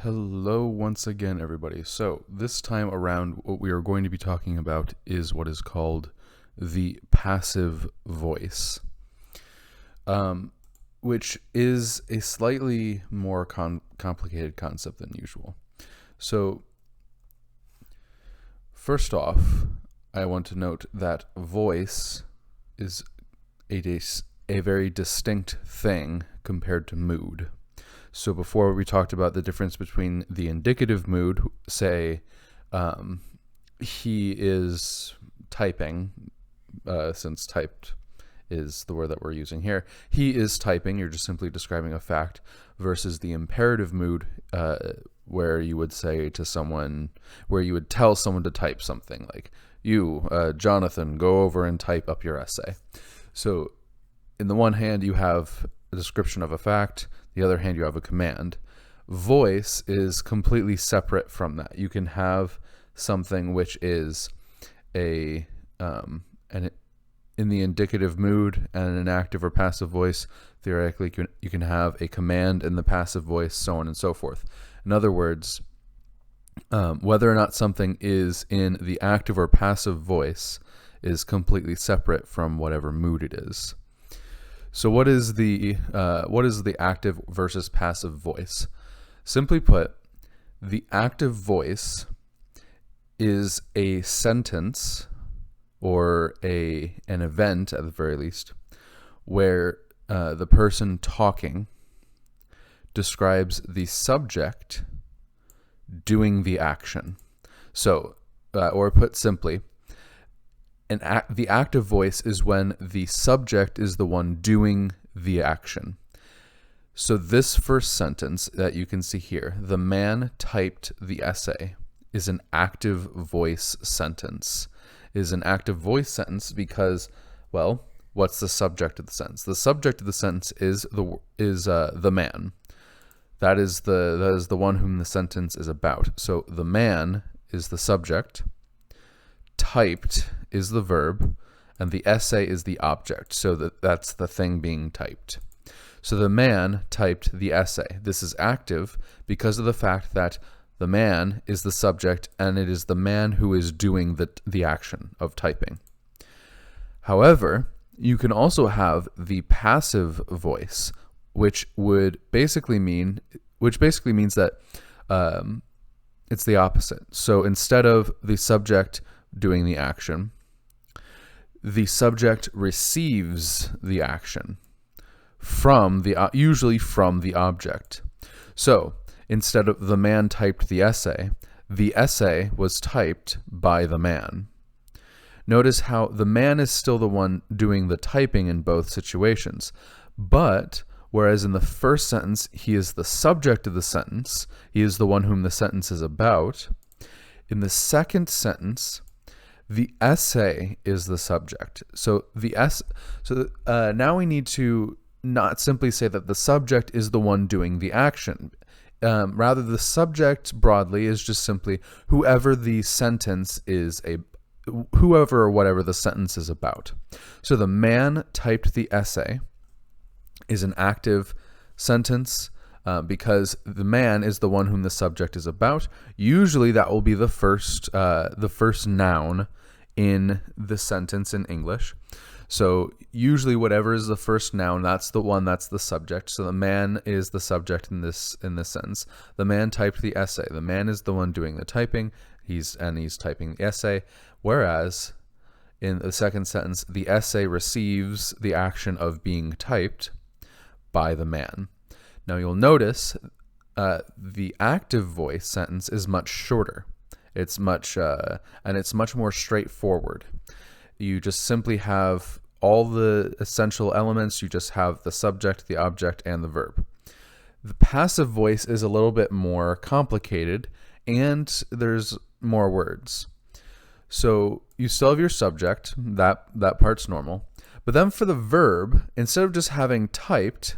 Hello once again, everybody. So, this time around, what we are going to be talking about is what is called the passive voice, which is a slightly more complicated concept than usual. So, first off, I want to note that voice is a very distinct thing compared to mood. So before we talked about the difference between the indicative mood, say he is typing, since typed is the word that we're using here. He is typing, you're just simply describing a fact, versus the imperative mood, where you would say to someone, where you would tell someone to type something like, you, Jonathan, go over and type up your essay. So in the one hand, you have a description of a fact. The other hand, you have a command. Voice is completely separate from that. You can have something which is in the indicative mood and an active or passive voice. Theoretically, you can have a command in the passive voice, so on and so forth. In other words, whether or not something is in the active or passive voice is completely separate from whatever mood it is. So what is the active versus passive voice? Simply put, the active voice is a sentence or an event, at the very least, where the person talking describes the subject doing the action. So, or put simply, the active voice is when the subject is the one doing the action. So this first sentence that you can see here, the man typed the essay, is an active voice sentence. Is an active voice sentence because, well, what's the subject of the sentence? The subject of the sentence is the man. That is the one whom the sentence is about. So the man is the subject. Typed is the verb, and the essay is the object. So that's the thing being typed. So the man typed the essay. This is active because of the fact that the man is the subject, and it is the man who is doing the action of typing. However, you can also have the passive voice, which basically means that it's the opposite. So instead of the subject doing the action, the subject receives the action usually from the object. So instead of the man typed the essay was typed by the man. Notice how the man is still the one doing the typing in both situations, but whereas in the first sentence he is the subject of the sentence, he is the one whom the sentence is about, in the second sentence the essay is the subject. So now we need to not simply say that the subject is the one doing the action. Rather, the subject broadly is just simply whoever or whatever the sentence is about. So the man typed the essay is an active sentence because the man is the one whom the subject is about. Usually that will be the first noun in the sentence in English. So usually whatever is the first noun, that's the subject. So the man is the subject in this sentence. The man typed the essay. The man is the one doing the typing. He's typing the essay. Whereas in the second sentence, the essay receives the action of being typed by the man. Now you'll notice the active voice sentence is much shorter. It's much more straightforward. You just simply have all the essential elements. You just have the subject, the object, and the verb. The passive voice is a little bit more complicated, and there's more words. So you still have your subject. That part's normal. But then for the verb, instead of just having typed,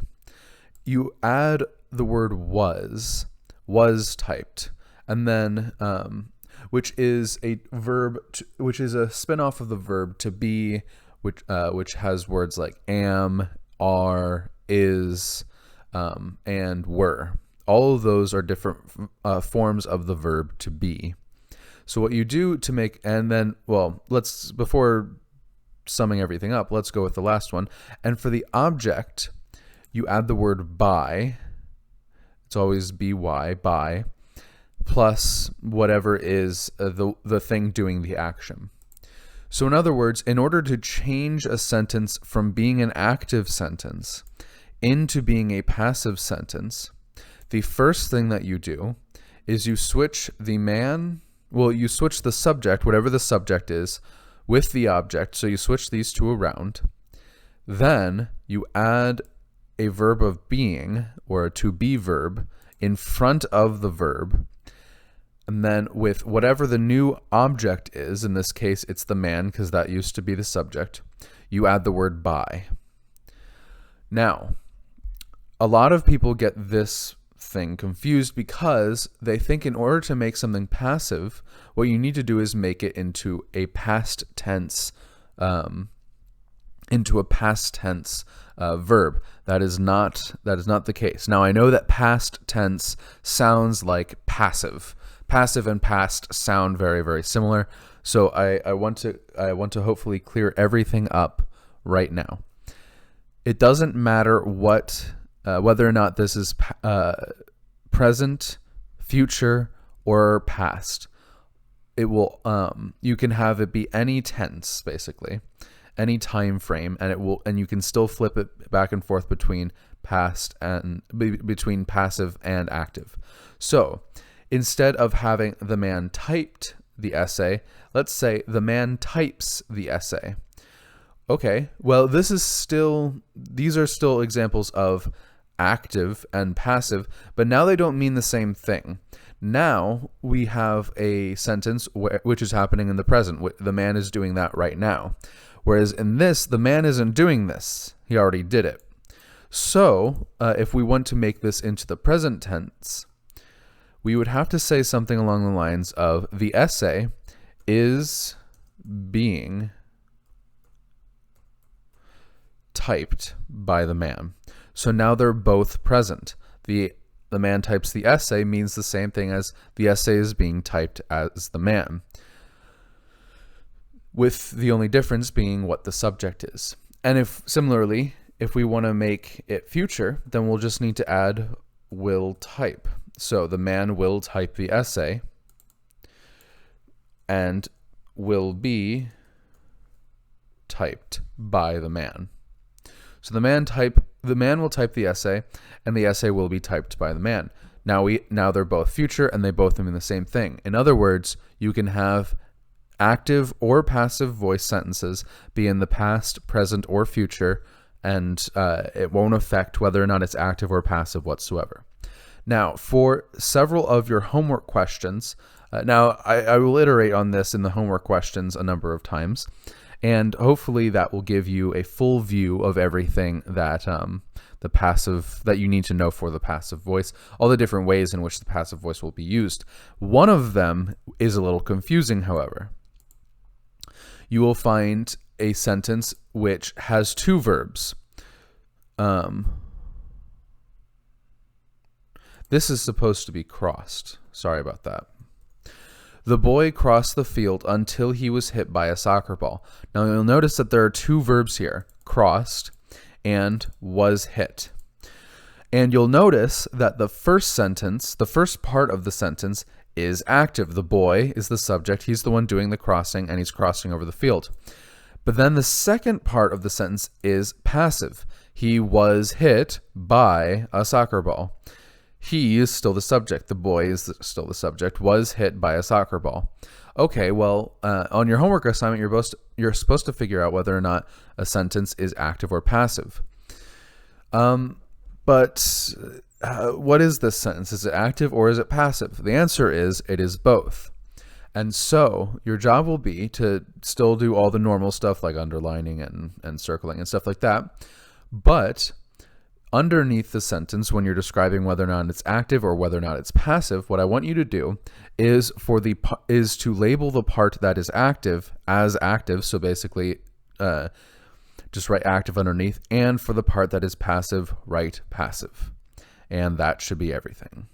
you add the word was typed, and then which is a verb, which is a spin-off of the verb to be, which has words like am, are, is, and were all of those are different forms of the verb to be. So what you do to make, and then, well, before summing everything up, let's go with the last one. And for the object, you add the word by. It's always by, by, plus whatever is the thing doing the action. So in other words, in order to change a sentence from being an active sentence into being a passive sentence, the first thing that you do is you switch you switch the subject, whatever the subject is, with the object. So you switch these two around. Then you add a verb of being, or a to be verb, in front of the verb. And then with whatever the new object is, in this case it's the man because that used to be the subject, you add the word by. Now, a lot of people get this thing confused because they think in order to make something passive, what you need to do is make it into a past tense verb. That is not the case. Now I know that past tense sounds like passive. Passive and past sound very, very similar. So I want to hopefully clear everything up right now. It doesn't matter whether or not this is present, future, or past. It will you can have it be any tense, basically, any time frame, and you can still flip it back and forth between passive and active. So instead of having the man typed the essay, let's say the man types the essay. Okay, well, these are still examples of active and passive, but now they don't mean the same thing. Now we have a sentence which is happening in the present. The man is doing that right now. Whereas in this, the man isn't doing this. He already did it. So if we want to make this into the present tense, we would have to say something along the lines of the essay is being typed by the man. So now they're both present. The man types the essay means the same thing as the essay is being typed as the man, with the only difference being what the subject is. And similarly, if we want to make it future, then we'll just need to add will type. So the man will type the essay and will be typed by the man. So the man will type the essay and the essay will be typed by the man. Now they're both future and they both mean the same thing. In other words, you can have active or passive voice sentences be in the past, present, or future, and it won't affect whether or not it's active or passive whatsoever. Now, for several of your homework questions, I will iterate on this in the homework questions a number of times, and hopefully that will give you a full view of everything that that you need to know for the passive voice, all the different ways in which the passive voice will be used. One of them is a little confusing, however. You will find a sentence which has two verbs. This is supposed to be crossed. Sorry about that. The boy crossed the field until he was hit by a soccer ball. Now you'll notice that there are two verbs here, crossed and was hit. And you'll notice that the first part of the sentence is active. The boy is the subject. He's the one doing the crossing, and he's crossing over the field. But then the second part of the sentence is passive. He was hit by a soccer ball. He is still the subject. The boy is still the subject. Was hit by a soccer ball. Okay, well, on your homework assignment, you're supposed to figure out whether or not a sentence is active or passive. But what is this sentence? Is it active or is it passive? The answer is it is both. And so your job will be to still do all the normal stuff like underlining and circling and stuff like that. But underneath the sentence, when you're describing whether or not it's active or whether or not it's passive, what I want you to do is to label the part that is active as active. So basically, just write active underneath, and for the part that is passive, write passive. and that should be everything.